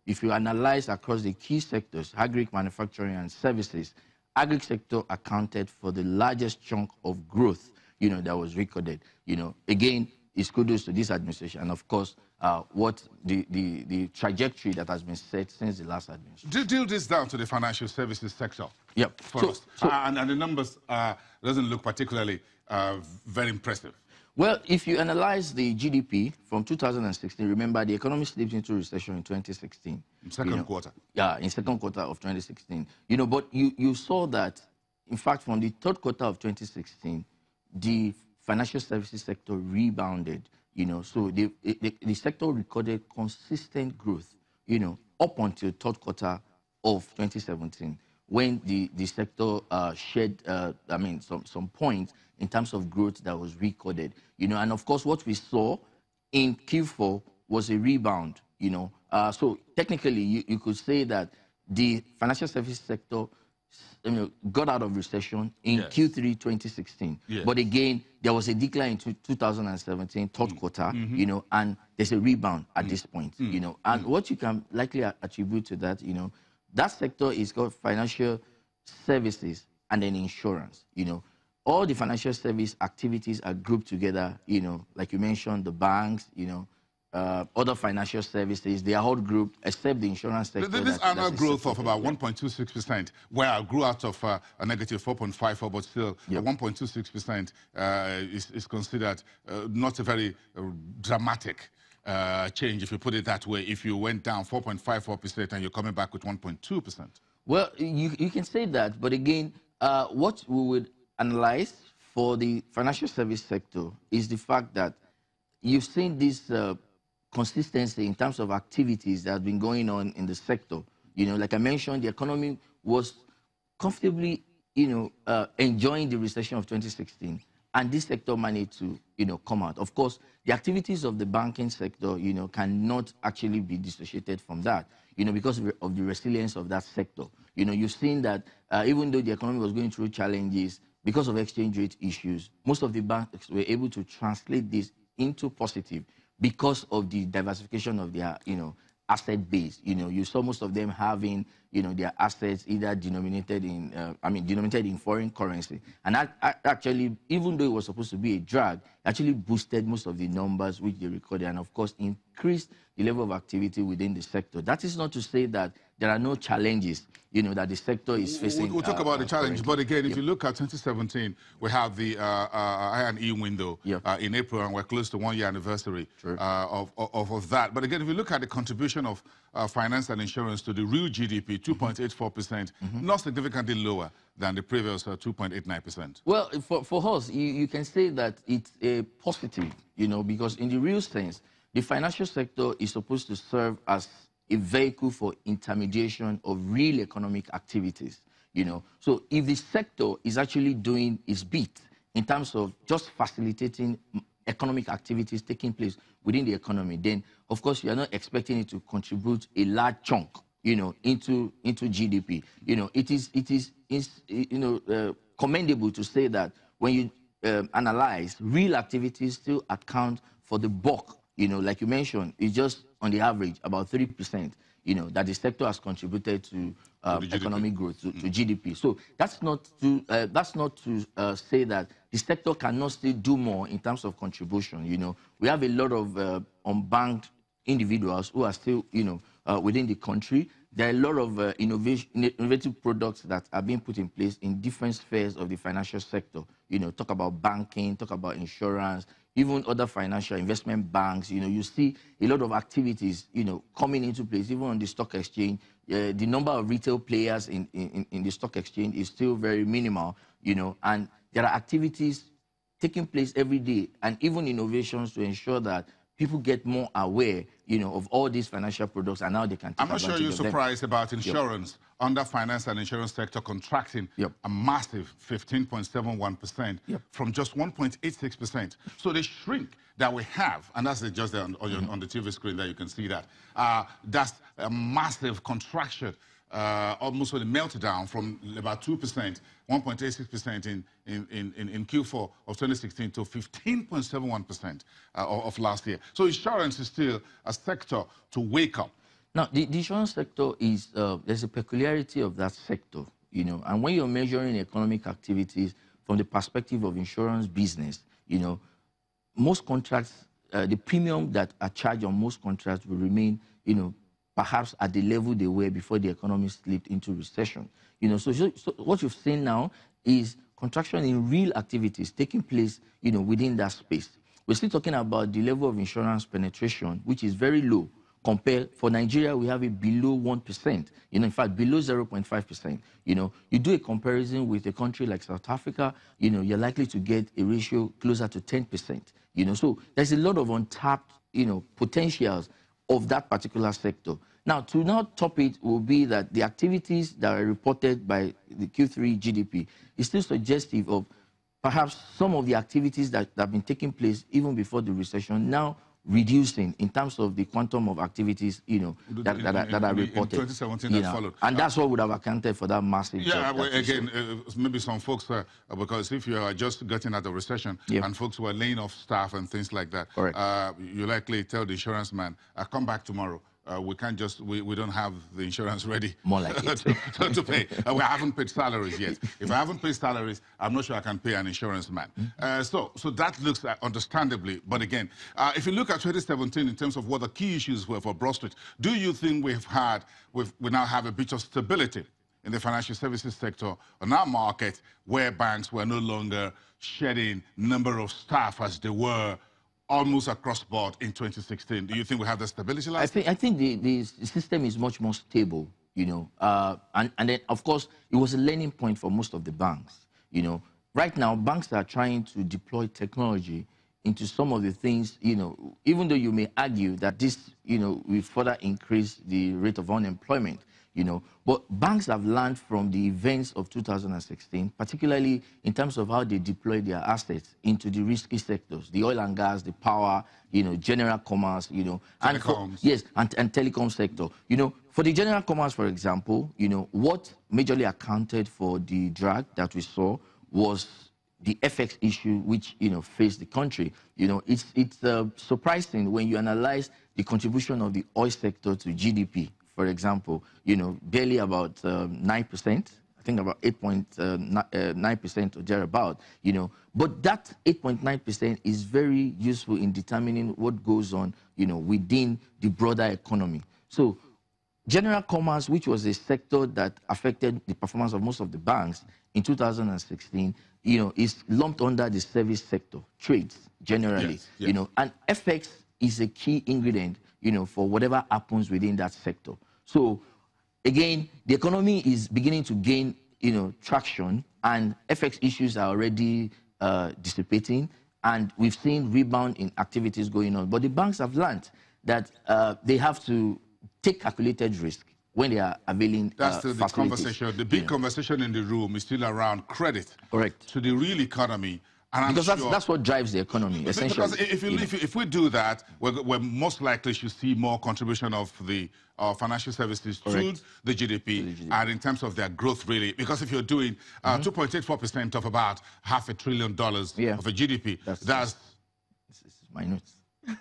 if you analyze across the key sectors, agri, manufacturing, and services, agri sector accounted for the largest chunk of growth, that was recorded. Again, it's kudos to this administration, and of course, what the trajectory that has been set since the last administration. Drill this down to the financial services sector. Yep. First, and the numbers doesn't look particularly very impressive. Well, if you analyze the GDP from 2016, remember the economy slipped into recession in 2016. Second quarter. Yeah, in second quarter of 2016. But you saw that, in fact, from the third quarter of 2016, the financial services sector rebounded. So the sector recorded consistent growth, up until third quarter of 2017, when the sector shed, some points in terms of growth that was recorded, and of course what we saw in Q4 was a rebound, so technically you could say that the financial services sector got out of recession in Q3 2016. Yes. But again, there was a decline in 2017, third quarter, and there's a rebound at this point, and what you can likely attribute to that, that sector is called financial services and then insurance. All the financial service activities are grouped together, like you mentioned, the banks, other financial services, they are all grouped except the insurance sector. This annual growth of about 1.26%, where I grew out of a negative 4.54, but still 1.26% is considered not a very dramatic change, if you put it that way, if you went down 4.54% and you're coming back with 1.2%. Well, you can say that, but again, what we would analyze for the financial service sector is the fact that you've seen this consistency in terms of activities that have been going on in the sector. Like I mentioned, the economy was comfortably, enjoying the recession of 2016, and this sector managed to, come out. Of course, the activities of the banking sector, cannot actually be dissociated from that, because of the resilience of that sector. You've seen that even though the economy was going through challenges because of exchange rate issues, most of the banks were able to translate this into positive because of the diversification of their, asset base. You saw most of them having, their assets either denominated in foreign currency. And that actually, even though it was supposed to be a drag, actually boosted most of the numbers which they recorded, and of course increased the level of activity within the sector. That is not to say that there are no challenges, that the sector is facing. We'll talk about the challenge, but again, if you look at 2017, we have the I&E window in April, and we're close to 1 year anniversary of that. But again, if you look at the contribution of finance and insurance to the real GDP, 2.84%, not significantly lower than the previous 2.89%. Well, for us, you can say that it's a positive, because in the real sense, the financial sector is supposed to serve as a vehicle for intermediation of real economic activities, So if the sector is actually doing its bit in terms of just facilitating economic activities taking place within the economy, then of course you are not expecting it to contribute a large chunk, into GDP. It is commendable to say that when you analyze, real activities still account for the bulk. Like you mentioned, it's just on the average about 3%, that the sector has contributed to economic growth, to GDP. So that's not to say that the sector cannot still do more in terms of contribution. We have a lot of unbanked individuals who are still, within the country. There are a lot of innovative products that are being put in place in different spheres of the financial sector. Talk about banking, talk about insurance, even other financial investment banks. You see a lot of activities, coming into place, even on the stock exchange. The number of retail players in the stock exchange is still very minimal, and there are activities taking place every day, and even innovations to ensure that people get more aware, of all these financial products and how they can take advantage of them. I'm not sure you're surprised about insurance under finance and insurance sector contracting a massive 15.71% from just 1.86%. So the shrink that we have, and that's just on the TV screen there, you can see that. That's a massive contraction, almost a meltdown from about 2%, 1.86% in Q4 of 2016 to 15.71% of last year. So insurance is still a sector to wake up. Now, the insurance sector is, there's a peculiarity of that sector, you know, and when you're measuring economic activities from the perspective of insurance business, you know, most contracts, the premium that are charged on most contracts will remain, you know, perhaps at the level they were before the economy slipped into recession. You know, so what you've seen now is contraction in real activities taking place, you know, within that space. We're still talking about the level of insurance penetration, which is very low. Compared, for Nigeria, we have it below 1%, you know, in fact, below 0.5%. You know, you do a comparison with a country like South Africa, you know, you're likely to get a ratio closer to 10%, you know, so there's a lot of untapped, you know, potentials of that particular sector. Now, to now top it will be that the activities that are reported by the Q3 GDP is still suggestive of perhaps some of the activities that have been taking place even before the recession now reducing in terms of the quantum of activities, you know, that are reported. In 2017 that followed. And that's what would have accounted for that massive Yeah, drop. well, again, maybe some folks, because if you are just getting out of recession and folks were laying off staff and things like that, you likely tell the insurance man, come back tomorrow. We can't just, we don't have the insurance ready. More like it. to pay. We haven't paid salaries yet. If I haven't paid salaries, I'm not sure I can pay an insurance man. So that looks understandably, but again, if you look at 2017 in terms of what the key issues were for Broad Street, do you think we now have a bit of stability in the financial services sector on our market where banks were no longer shedding number of staff as they were almost across board in 2016. Do you think we have the stability last I think the system is much more stable, you know, and then, of course, it was a learning point for most of the banks, you know. Right now, banks are trying to deploy technology into some of the things, you know, even though you may argue that this, you know, will further increase the rate of unemployment, you know, but banks have learned from the events of 2016, particularly in terms of how they deploy their assets into the risky sectors, the oil and gas, the power, you know, general commerce, you know, telecoms. and telecom sector. You know, for the general commerce, for example, you know, what majorly accounted for the drag that we saw was the FX issue, which, you know, faced the country. You know, it's surprising when you analyze the contribution of the oil sector to GDP. For example, you know, barely about 9%, I think about 8.9% or thereabout, you know. But that 8.9% is very useful in determining what goes on, you know, within the broader economy. So general commerce, which was a sector that affected the performance of most of the banks in 2016, you know, is lumped under the service sector, trades generally, you know, and FX is a key ingredient, you know, for whatever happens within that sector. So, again, the economy is beginning to gain, you know, traction, and FX issues are already dissipating, and we've seen rebound in activities going on. But the banks have learned that they have to take calculated risk when they are availing That's still the conversation. The big conversation in the room is still around credit. Correct. To the real economy. And because that's what drives the economy, essentially. Because if we do that, we're most likely should see more contribution of the financial services to the GDP, and in terms of their growth, really. Because if you're doing 2.84% of about $500 billion of a GDP, that's this is my notes.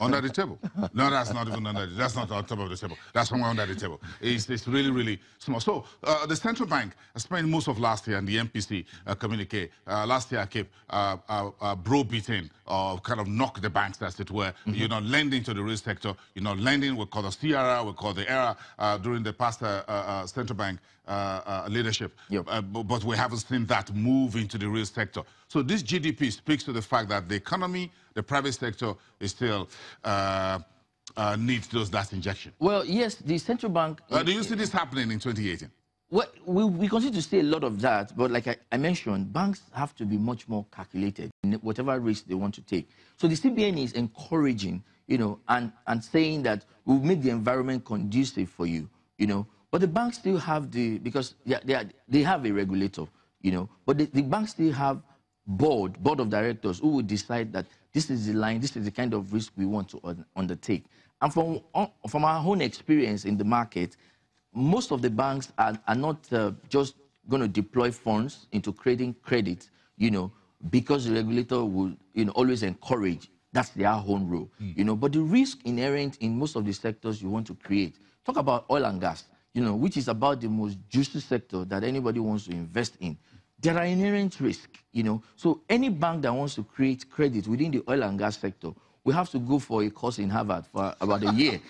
Under the table. No, that's not even under that's not on top of the table. That's somewhere under the table. It's really, really small. So the central bank spent most of last year, and the MPC communique last year kept browbeating or kind of knock the banks, as it were. You're not lending to the real sector. You're not lending. We call the CRR. We call the ERA during the past central bank leadership. But we haven't seen that move into the real sector. So this GDP speaks to the fact that the economy, the private sector, is still needs that injection. Well, yes, the central bank... do you see this happening in 2018? Well, we continue to see a lot of that, but like I mentioned, banks have to be much more calculated in whatever risk they want to take. So the CBN is encouraging, you know, and saying that we'll make the environment conducive for you, you know. But the banks still have because they have a regulator, you know, but the banks still have board of directors who will decide that this is the line, this is the kind of risk we want to undertake. And from our own experience in the market, most of the banks are not just going to deploy funds into creating credit, you know, because the regulator will, you know, always encourage. That's their own role, you know. But the risk inherent in most of the sectors you want to create, talk about oil and gas, which is about the most juicy sector that anybody wants to invest in. There are inherent risks, So any bank that wants to create credit within the oil and gas sector we have to go for a course in Harvard for about a year,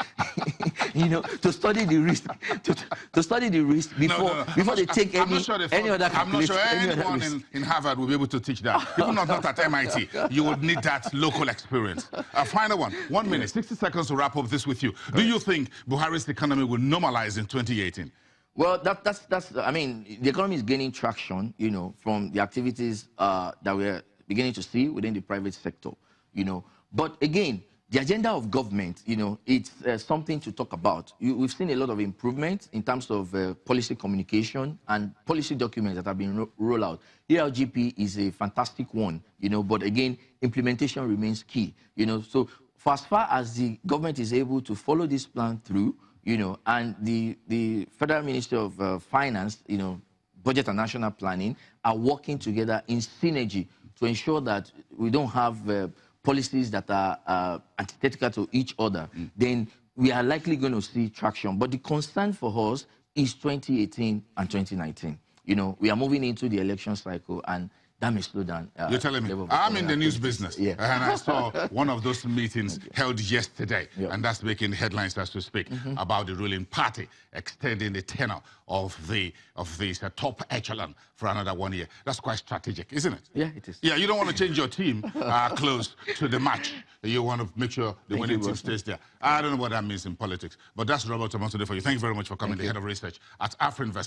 to study the risk, to study the risk before they take any other calculation. I'm not sure anyone in Harvard will be able to teach that. Even not at MIT, you would need that local experience. Final one, 1 minute, 60 seconds to wrap up this with you. Do you think Buhari's economy will normalize in 2018? Well, I mean, the economy is gaining traction, from the activities that we're beginning to see within the private sector, But again, the agenda of government, it's something to talk about. We've seen a lot of improvements in terms of policy communication and policy documents that have been rolled out. ELGP is a fantastic one, but again, implementation remains key, So for as far as the government is able to follow this plan through, and the Federal Ministry of Finance, Budget and National Planning are working together in synergy to ensure that we don't have policies that are antithetical to each other, then we are likely going to see traction. But the concern for us is 2018 and 2019. We are moving into the election cycle, and that may slow down. You're telling me, I'm in the news business, and I saw one of those meetings held yesterday, and that's making headlines as we speak, about the ruling party extending the tenure of this top echelon for another 1 year. That's quite strategic, isn't it? Yeah, it is. Yeah, you don't want to change your team close to the match. You want to make sure the winning team stays there. I don't know what that means in politics, but that's Robert Tomonto for you. Thank you very much for coming, the head of research at Afrinvest.